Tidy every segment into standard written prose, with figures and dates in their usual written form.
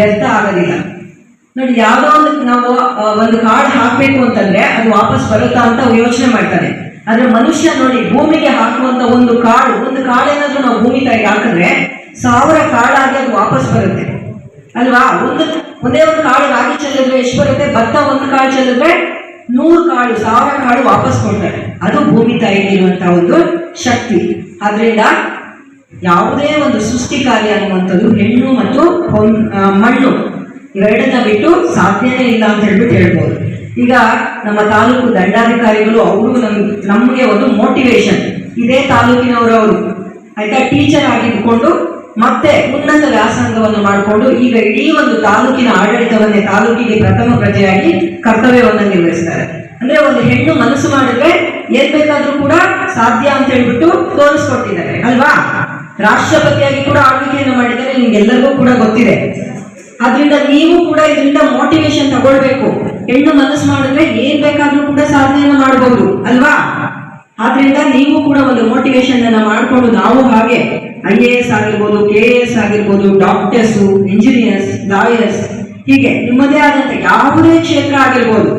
ವ್ಯರ್ಥ ಆಗೋದಿಲ್ಲ. ನೋಡಿ, ಯಾವುದೋ ಒಂದು ನಾವು ಒಂದು ಕಾಳು ಹಾಕಬೇಕು ಅಂತಂದ್ರೆ ಅದು ವಾಪಸ್ ಬರುತ್ತಾ ಅಂತ ಯೋಚನೆ ಮಾಡ್ತಾನೆ. ಆದ್ರೆ ಮನುಷ್ಯ ನೋಡಿ, ಭೂಮಿಗೆ ಹಾಕುವಂತ ಒಂದು ಕಾಳೇನಾದ್ರೂ ನಾವು ಭೂಮಿ ತಾಯಿಗೆ ಹಾಕಿದ್ರೆ 1000 ಕಾಳಾಗಿ ಅದು ವಾಪಸ್ ಬರುತ್ತೆ ಅಲ್ವಾ? ಒಂದೇ ಒಂದು ಕಾಳು ರಾಗಿ ಚೆಲ್ಲಿದ್ರೆ ಎಷ್ಟು ಬರುತ್ತೆ? ಭತ್ತ ಒಂದು ಕಾಳು ಚೆಲ್ಲಿದ್ರೆ 100 ಕಾಳು 1000 ಕಾಳು ವಾಪಸ್ ಕೊಡ್ತಾರೆ. ಅದು ಭೂಮಿ ತಾಯಿಗೆ ಇರುವಂತಹ ಒಂದು ಶಕ್ತಿ. ಆದ್ರಿಂದ ಯಾವುದೇ ಒಂದು ಸೃಷ್ಟಿ ಕಾರ್ಯ ಅನ್ನುವಂಥದ್ದು ಹೆಣ್ಣು ಮತ್ತು ಮಣ್ಣು ಇವೆರಡನ್ನ ಬಿಟ್ಟು ಸಾಧ್ಯನೇ ಇಲ್ಲ ಅಂತ ಹೇಳ್ಬೋದು. ಈಗ ನಮ್ಮ ತಾಲೂಕು ದಂಡಾಧಿಕಾರಿಗಳು ಅವರು ನಮಗೆ ಒಂದು ಮೋಟಿವೇಶನ್, ಇದೇ ತಾಲೂಕಿನವರು ಅವರು ಆಯ್ತಾ, ಟೀಚರ್ ಆಗಿದ್ದುಕೊಂಡು ಮತ್ತೆ ಉನ್ನತ ವ್ಯಾಸಂಗವನ್ನು ಮಾಡಿಕೊಂಡು ಈಗ ಇಡೀ ಒಂದು ತಾಲೂಕಿನ ಆಡಳಿತವನ್ನೇ ತಾಲೂಕಿಗೆ ಪ್ರಥಮ ಪ್ರಜೆಯಾಗಿ ಕರ್ತವ್ಯವನ್ನು ನಿರ್ವಹಿಸ್ತಾರೆ. ಅಂದ್ರೆ ಒಂದು ಹೆಣ್ಣು ಮನಸ್ಸು ಮಾಡಿದ್ರೆ ಏನ್ ಬೇಕಾದ್ರೂ ಕೂಡ ಸಾಧ್ಯ ಅಂತ ಹೇಳ್ಬಿಟ್ಟು ತೋರಿಸ್ಕೊಟ್ಟಿದ್ದಾರೆ ಅಲ್ವಾ? ರಾಷ್ಟ್ರಪತಿಯಾಗಿ ಕೂಡ ಆಳ್ವಿಕೆಯನ್ನು ಮಾಡಿದರೆ ನಿಮ್ಗೆಲ್ಲರಿಗೂ ಕೂಡ ಗೊತ್ತಿದೆ. ಆದ್ರಿಂದ ನೀವು ಕೂಡ ಇದರಿಂದ ಮೋಟಿವೇಶನ್ ತಗೊಳ್ಬೇಕು. ಹೆಣ್ಣು ಮನಸ್ಸು ಮಾಡಿದ್ರೆ ಏನ್ ಬೇಕಾದ್ರೂ ಕೂಡ ಸಾಧನೆಯನ್ನು ಮಾಡಬಹುದು ಅಲ್ವಾ? ಆದ್ರಿಂದ ನೀವು ಕೂಡ ಒಂದು ಮೋಟಿವೇಶನ್ ಅನ್ನ ಮಾಡಿಕೊಂಡು ನಾವು ಹಾಗೆ IAS ಆಗಿರ್ಬೋದು, KAS ಆಗಿರ್ಬೋದು, ಡಾಕ್ಟರ್ಸ್, ಇಂಜಿನಿಯರ್ಸ್, ಲಾಯರ್ಸ್, ಹೀಗೆ ನಿಮ್ಮದೇ ಆದಂತ ಯಾವುದೇ ಕ್ಷೇತ್ರ ಆಗಿರ್ಬೋದು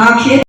ಆ ಕ್ಷೇತ್ರ